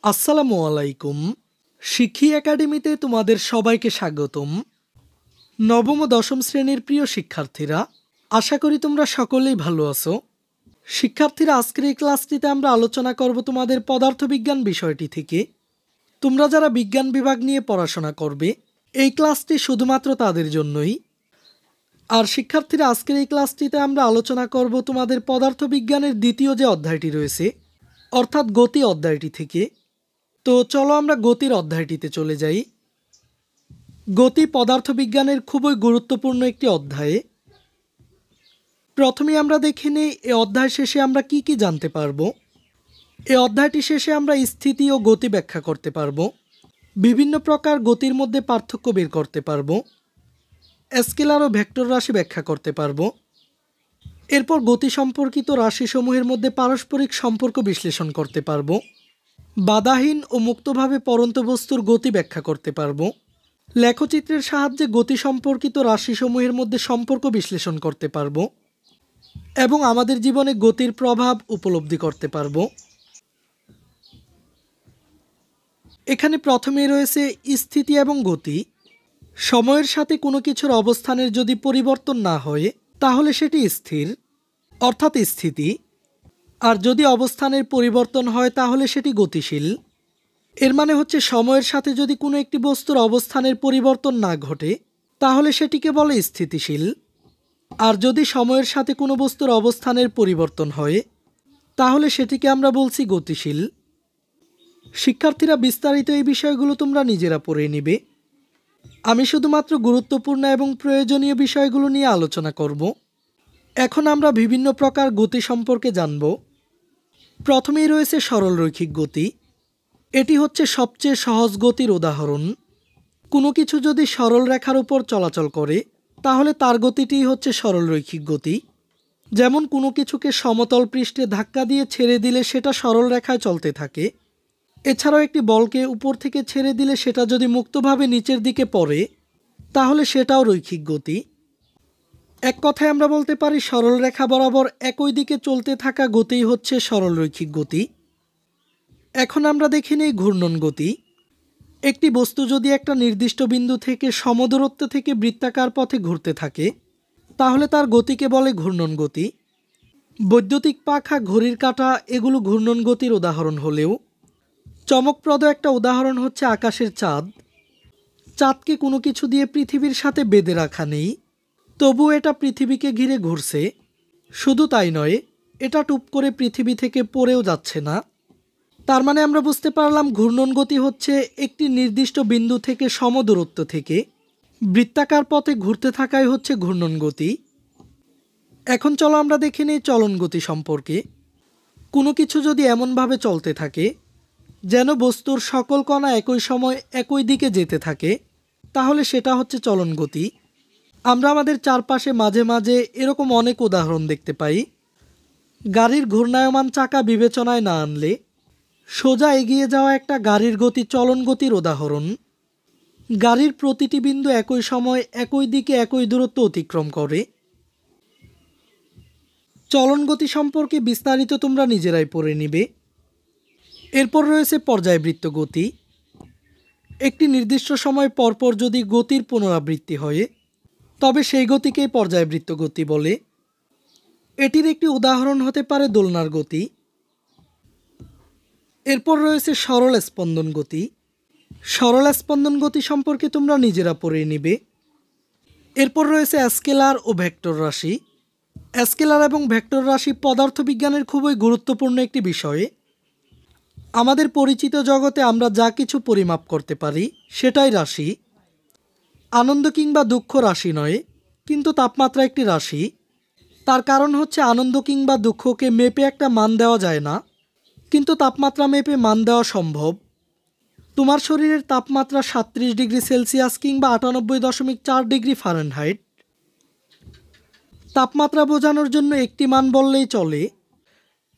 আসসালামু আলাইকুম। শিক্ষী একাডেমিতে তোমাদের সবাইকে স্বাগতম। নবম ও দশম শ্রেণীর প্রিয় শিক্ষার্থীরা, আশা করি তোমরা সকলেই ভালো আছো। শিক্ষার্থীরা, আজকের এই ক্লাসটিতে আমরা আলোচনা করব তোমাদের পদার্থবিজ্ঞান বিষয়টি থেকে। তোমরা যারা বিজ্ঞান বিভাগ নিয়ে পড়াশোনা করবে, এই ক্লাসটি শুধুমাত্র তাদের জন্যই। আর শিক্ষার্থীরা, আজকের এই ক্লাসটিতে আমরা আলোচনা করব তোমাদের পদার্থবিজ্ঞানের দ্বিতীয় যে অধ্যায়টি রয়েছে, অর্থাৎ গতি অধ্যায়টি থেকে। তো চলো আমরা গতির অধ্যায়টিতে চলে যাই। গতি পদার্থবিজ্ঞানের খুবই গুরুত্বপূর্ণ একটি অধ্যায়। প্রথমে আমরা দেখে নিই এই অধ্যায় শেষে আমরা কি কি জানতে পারবো। এই অধ্যায়টি শেষে আমরা স্থিতি ও গতি ব্যাখ্যা করতে পারবো, বিভিন্ন প্রকার গতির মধ্যে পার্থক্য বের করতে পারবো, স্কেলার ও ভেক্টর রাশি ব্যাখ্যা করতে পারবো। এরপর গতি সম্পর্কিত রাশিসমূহের মধ্যে পারস্পরিক সম্পর্ক বিশ্লেষণ করতে পারবো, বাধাহীন ও মুক্তভাবে পড়ন্ত বস্তুর গতি ব্যাখ্যা করতে পারবো, লেখচিত্রের সাহায্যে গতি সম্পর্কিত রাশিসমূহের মধ্যে সম্পর্ক বিশ্লেষণ করতে পারবো এবং আমাদের জীবনে গতির প্রভাব উপলব্ধি করতে পারবো। এখানে প্রথমেই রয়েছে স্থিতি এবং গতি। সময়ের সাথে কোনো কিছুর অবস্থানের যদি পরিবর্তন না হয় তাহলে সেটি স্থির, অর্থাৎ স্থিতি। আর যদি অবস্থানের পরিবর্তন হয় তাহলে সেটি গতিশীল। এর মানে হচ্ছে সময়ের সাথে যদি কোনো একটি বস্তুর অবস্থানের পরিবর্তন না ঘটে তাহলে সেটিকে বলে স্থিতিশীল। আর যদি সময়ের সাথে কোনো বস্তুর অবস্থানের পরিবর্তন হয় তাহলে সেটিকে আমরা বলছি গতিশীল। শিক্ষার্থীরা, বিস্তারিত এই বিষয়গুলো তোমরা নিজেরা পড়ে নিবে। আমি শুধুমাত্র গুরুত্বপূর্ণ এবং প্রয়োজনীয় বিষয়গুলো নিয়ে আলোচনা করব। এখন আমরা বিভিন্ন প্রকার গতি সম্পর্কে জানব। প্রথমেই রয়েছে সরলরৈখিক গতি। এটি হচ্ছে সবচেয়ে সহজ গতির উদাহরণ। কোনো কিছু যদি সরল রেখার উপর চলাচল করে তাহলে তার গতিটিই হচ্ছে সরলরৈখিক গতি। যেমন কোনো কিছুকে সমতল পৃষ্ঠে ধাক্কা দিয়ে ছেড়ে দিলে সেটা সরল রেখায় চলতে থাকে। এছাড়াও একটি বলকে উপর থেকে ছেড়ে দিলে সেটা যদি মুক্তভাবে নিচের দিকে পড়ে তাহলে সেটাও রৈখিক গতি। এক কথায় আমরা বলতে পারি সরল রেখা বরাবর একই দিকে চলতে থাকা গতিই হচ্ছে সরলরৈখিক গতি। এখন আমরা দেখে নিই ঘূর্ণন গতি। একটি বস্তু যদি একটা নির্দিষ্ট বিন্দু থেকে সমদূরত্ব থেকে বৃত্তাকার পথে ঘুরতে থাকে তাহলে তার গতিকে বলে ঘূর্ণন গতি। বৈদ্যুতিক পাখা, ঘড়ির কাঁটা এগুলো ঘূর্ণন গতির উদাহরণ হলেও চমকপ্রদ একটা উদাহরণ হচ্ছে আকাশের চাঁদ। চাঁদকে কোনো কিছু দিয়ে পৃথিবীর সাথে বেঁধে রাখা নেই, তবু এটা পৃথিবীকে ঘিরে ঘুরছে। শুধু তাই নয়, এটা টুপ করে পৃথিবী থেকে পড়েও যাচ্ছে না। তার মানে আমরা বুঝতে পারলাম ঘূর্ণন গতি হচ্ছে একটি নির্দিষ্ট বিন্দু থেকে সমদূরত্ব থেকে বৃত্তাকার পথে ঘুরতে থাকাই হচ্ছে ঘূর্ণন গতি। এখন চলো আমরা দেখে নিই চলন গতি সম্পর্কে। কোনো কিছু যদি এমনভাবে চলতে থাকে যেন বস্তুর সকল কণা একই সময় একই দিকে যেতে থাকে তাহলে সেটা হচ্ছে চলন গতি। আমরা আমাদের চারপাশে মাঝে মাঝে এরকম অনেক উদাহরণ দেখতে পাই। গাড়ির ঘূর্ণায়মান চাকা বিবেচনায় না আনলে সোজা এগিয়ে যাওয়া একটা গাড়ির গতি চলন গতির উদাহরণ। গাড়ির প্রতিটি বিন্দু একই সময় একই দিকে একই দূরত্ব অতিক্রম করে। চলন গতি সম্পর্কে বিস্তারিত তোমরা নিজেরাই পড়ে নিবে। এরপর রয়েছে পর্যায়বৃত্ত গতি। একটি নির্দিষ্ট সময় পরপর যদি গতির পুনরাবৃত্তি হয় তবে সেই গতিকেই পর্যায়বৃত্ত গতি বলে। এটির একটি উদাহরণ হতে পারে দোলনার গতি। এরপর রয়েছে সরল স্পন্দন গতি। সরল স্পন্দন গতি সম্পর্কে তোমরা নিজেরা পড়ে নিবে। এরপর রয়েছে স্কেলার ও ভেক্টর রাশি। স্কেলার এবং ভেক্টর রাশি পদার্থবিজ্ঞানের খুবই গুরুত্বপূর্ণ একটি বিষয়। আমাদের পরিচিত জগতে আমরা যা কিছু পরিমাপ করতে পারি সেটাই রাশি। আনন্দ কিংবা দুঃখ রাশি নয়, কিন্তু তাপমাত্রা একটি রাশি। তার কারণ হচ্ছে আনন্দ কিংবা দুঃখকে মেপে একটা মান দেওয়া যায় না, কিন্তু তাপমাত্রা মেপে মান দেওয়া সম্ভব। তোমার শরীরের তাপমাত্রা 37 ডিগ্রি সেলসিয়াস কিংবা 98.4 ডিগ্রি ফারেনহাইট। তাপমাত্রা বোঝানোর জন্য একটি মান বললেই চলে,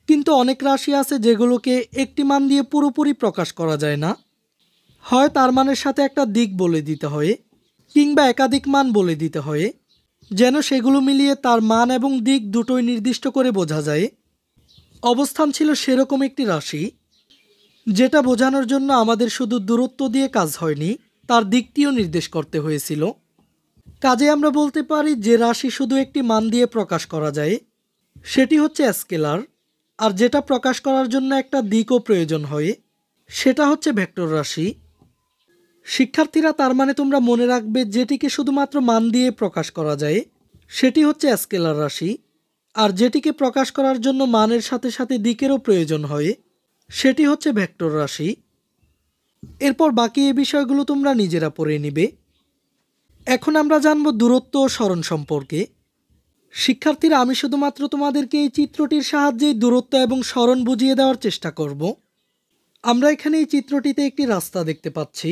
কিন্তু অনেক রাশি আছে যেগুলোকে একটি মান দিয়ে পুরোপুরি প্রকাশ করা যায় না। হয় তার মানের সাথে একটা দিক বলে দিতে হয় কিংবা একাধিক মান বলে দিতে হয়, যেন সেগুলো মিলিয়ে তার মান এবং দিক দুটোই নির্দিষ্ট করে বোঝা যায়। অবস্থান ছিল সেরকম একটি রাশি। যেটা বোঝানোর জন্য আমাদের শুধু দূরত্ব দিয়ে কাজ হয়নি, তার দিকটিও নির্দেশ করতে হয়েছিল। কাজে আমরা বলতে পারি যে রাশি শুধু একটি মান দিয়ে প্রকাশ করা যায় সেটি হচ্ছে স্কেলার, আর যেটা প্রকাশ করার জন্য একটা দিকও প্রয়োজন হয় সেটা হচ্ছে ভেক্টর রাশি। শিক্ষার্থীরা, তার মানে তোমরা মনে রাখবে যেটিকে শুধুমাত্র মান দিয়ে প্রকাশ করা যায় সেটি হচ্ছে স্কেলার রাশি, আর যেটিকে প্রকাশ করার জন্য মানের সাথে সাথে দিকেরও প্রয়োজন হয় সেটি হচ্ছে ভেক্টর রাশি। এরপর বাকি এই বিষয়গুলো তোমরা নিজেরা পড়ে নিবে। এখন আমরা জানব দূরত্ব ও সরণ সম্পর্কে। শিক্ষার্থীরা, আমি শুধুমাত্র তোমাদেরকে এই চিত্রটির সাহায্যেই দূরত্ব এবং সরণ বুঝিয়ে দেওয়ার চেষ্টা করব। আমরা এখানে এই চিত্রটিতে একটি রাস্তা দেখতে পাচ্ছি।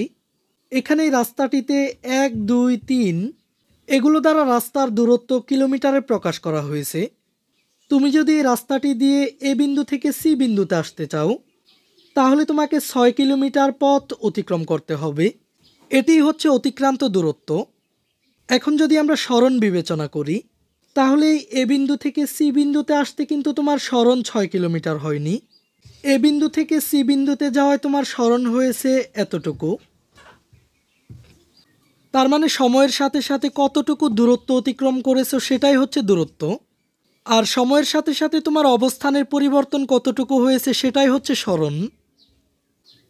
এখানে এই রাস্তাটিতে 1, 2, 3 এগুলো দ্বারা রাস্তার দূরত্ব কিলোমিটারে প্রকাশ করা হয়েছে। তুমি যদি এই রাস্তাটি দিয়ে এ বিন্দু থেকে সি বিন্দুতে আসতে চাও তাহলে তোমাকে 6 কিলোমিটার পথ অতিক্রম করতে হবে। এটি হচ্ছে অতিক্রান্ত দূরত্ব। এখন যদি আমরা সরণ বিবেচনা করি তাহলে এ বিন্দু থেকে সি বিন্দুতে আসতে কিন্তু তোমার সরণ 6 কিলোমিটার হয়নি। এ বিন্দু থেকে সি বিন্দুতে যাওয়ায় তোমার সরণ হয়েছে এতটুকু। তার মানে সময়ের সাথে সাথে কতটুকু দূরত্ব অতিক্রম করেছো সেটাই হচ্ছে দূরত্ব, আর সময়ের সাথে সাথে তোমার অবস্থানের পরিবর্তন কতটুকু হয়েছে সেটাই হচ্ছে সরণ।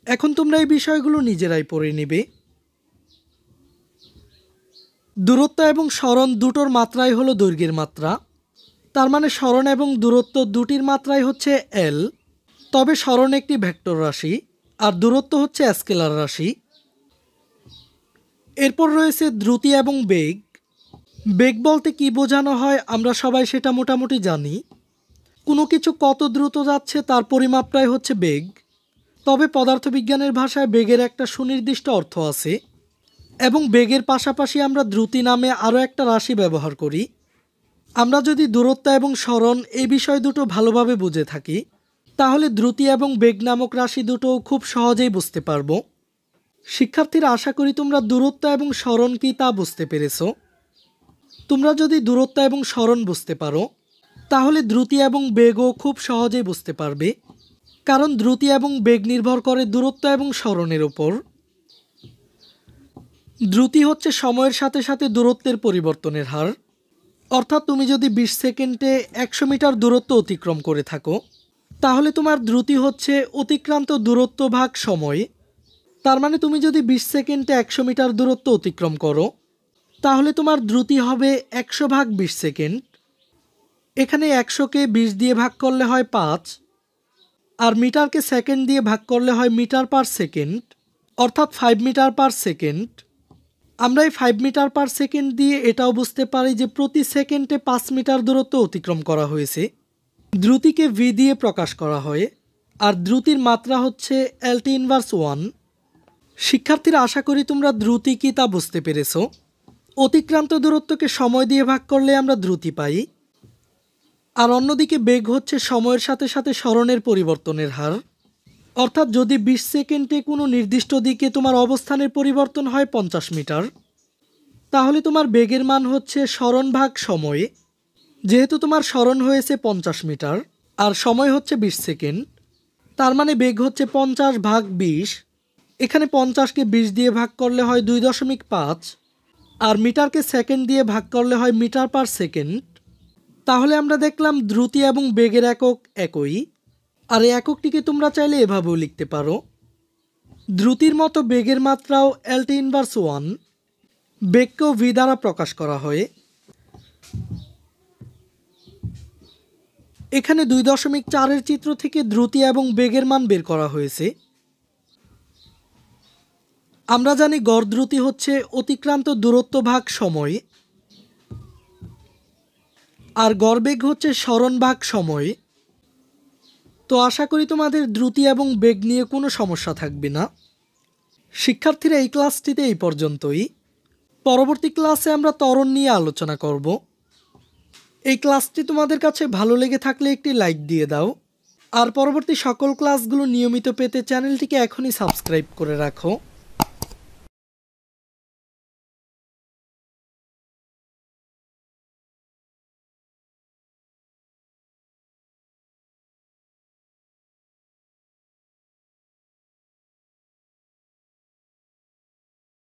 এখন তোমরা এই বিষয়গুলো নিজেরাই পড়ে নিবে। দূরত্ব এবং সরণ দুটোর মাত্রাই হলো দৈর্ঘ্যের মাত্রা। তার মানে সরণ এবং দূরত্ব দুটির মাত্রাই হচ্ছে এল। তবে সরণ একটি ভেক্টর রাশি আর দূরত্ব হচ্ছে স্কেলার রাশি। এরপর রয়েছে দ্রুতি এবং বেগ। বেগ বলতে কি বোঝানো হয় আমরা সবাই সেটা মোটামুটি জানি। কোনো কিছু কত দ্রুত যাচ্ছে তার পরিমাপটাই হচ্ছে বেগ। তবে পদার্থবিজ্ঞানের ভাষায় বেগের একটা সুনির্দিষ্ট অর্থ আছে, এবং বেগের পাশাপাশি আমরা দ্রুতি নামে আরও একটা রাশি ব্যবহার করি। আমরা যদি দূরত্ব এবং সরণ এই বিষয় দুটো ভালোভাবে বুঝে থাকি তাহলে দ্রুতি এবং বেগ নামক রাশি দুটো খুব সহজেই বুঝতে পারবো। শিক্ষার্থীরা, আশা করি তোমরা দূরত্ব এবং সরণ কি তা বুঝতে পেরেছো। তোমরা যদি দূরত্ব এবং সরণ বুঝতে পারো তাহলে দ্রুতি এবং বেগও খুব সহজেই বুঝতে পারবে, কারণ দ্রুতি এবং বেগ নির্ভর করে দূরত্ব এবং সরণের উপর। দ্রুতি হচ্ছে সময়ের সাথে সাথে দূরত্বের পরিবর্তনের হার। অর্থাৎ তুমি যদি 20 সেকেন্ডে 100 মিটার দূরত্ব অতিক্রম করে থাকো তাহলে তোমার দ্রুতি হচ্ছে অতিক্রান্ত দূরত্ব ভাগ সময়। তার মানে তুমি যদি 20 সেকেন্ডে 100 মিটার দূরত্ব অতিক্রম করো তাহলে তোমার দ্রুতি হবে 100 ভাগ 20 সেকেন্ড। এখানে 100কে 20 দিয়ে ভাগ করলে হয় 5, আর মিটারকে সেকেন্ড দিয়ে ভাগ করলে হয় মিটার পার সেকেন্ড, অর্থাৎ 5 মিটার পার সেকেন্ড। আমরা এই 5 মিটার পার সেকেন্ড দিয়ে এটাও বুঝতে পারি যে প্রতি সেকেন্ডে 5 মিটার দূরত্ব অতিক্রম করা হয়েছে। দ্রুতিকে ভি দিয়ে প্রকাশ করা হয়, আর দ্রুতির মাত্রা হচ্ছে এলটি ইনভার্স 1। শিক্ষার্থীরা, আশা করি তোমরা দ্রুতি কি তা বুঝতে পেরেছো। অতিক্রান্ত দূরত্বকে সময় দিয়ে ভাগ করলে আমরা দ্রুতি পাই, আর অন্যদিকে বেগ হচ্ছে সময়ের সাথে সাথে সরণের পরিবর্তনের হার। অর্থাৎ যদি 20 সেকেন্ডে কোনো নির্দিষ্ট দিকে তোমার অবস্থানের পরিবর্তন হয় 50 মিটার তাহলে তোমার বেগের মান হচ্ছে সরণ ভাগ সময়ে। যেহেতু তোমার সরণ হয়েছে 50 মিটার আর সময় হচ্ছে 20 সেকেন্ড, তার মানে বেগ হচ্ছে 50 ভাগ 20। এখানে 50কে 20 দিয়ে ভাগ করলে হয় 2.5, আর মিটারকে সেকেন্ড দিয়ে ভাগ করলে হয় মিটার পার সেকেন্ড। তাহলে আমরা দেখলাম দ্রুতি এবং বেগের একক একই, আর এই এককটিকে তোমরা চাইলে এভাবেও লিখতে পারো। দ্রুতির মতো বেগের মাত্রাও এলটি ইনভার্স 1। বেগকেও ভি দ্বারা প্রকাশ করা হয়। এখানে 2.4-এর চিত্র থেকে দ্রুতি এবং বেগের মান বের করা হয়েছে। আমরা জানি গড় দ্রুতি হচ্ছে অতিক্রান্ত দূরত্ব ভাগ সময়, আর গড় বেগ হচ্ছে সরণ ভাগ সময়। তো আশা করি তোমাদের দ্রুতি এবং বেগ নিয়ে কোনো সমস্যা থাকবে না। শিক্ষার্থীরা, এই ক্লাসটিতে এই পর্যন্তই। পরবর্তী ক্লাসে আমরা ত্বরণ নিয়ে আলোচনা করব। এই ক্লাসটি তোমাদের কাছে ভালো লেগে থাকলে একটি লাইক দিয়ে দাও, আর পরবর্তী সকল ক্লাসগুলো নিয়মিত পেতে চ্যানেলটিকে এখনই সাবস্ক্রাইব করে রাখো।